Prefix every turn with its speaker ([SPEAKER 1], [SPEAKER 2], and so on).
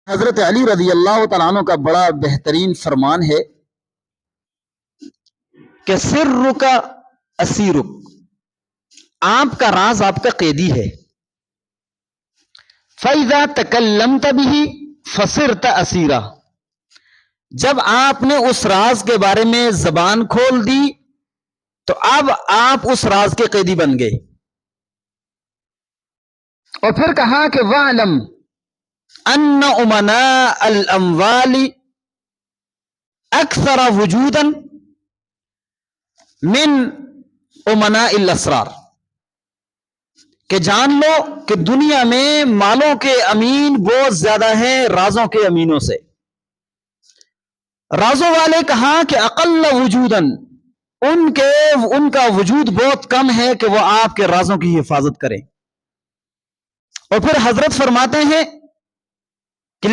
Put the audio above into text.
[SPEAKER 1] حضرت علی رضی اللہ تعالیٰ عنہ کا بڑا بہترین فرمان ہے کہ سرک اسیرک، آپ کا راز آپ کا قیدی ہے۔ فَإِذَا تَكَلَّمْتَ بِهِ فَصِرْتَ أَسِيرًا، جب آپ نے اس راز کے بارے میں زبان کھول دی تو اب آپ اس راز کے قیدی بن گئے۔ اور پھر کہا کہ وَاعْلَمْ أَنَّ أُمَنَاءَ الْأَمْوَالِ أَكْثَرَ وُجُودًا مِنْ أُمَنَاءِ الْأَسْرَارِ، کہ جان لو کہ دنیا میں مالوں کے امین بہت زیادہ ہیں رازوں کے امینوں سے۔ رازوں والے کہا کہ اقل وجوداً، ان کا وجود بہت کم ہے کہ وہ آپ کے رازوں کی حفاظت کریں۔ اور پھر حضرت فرماتے ہیں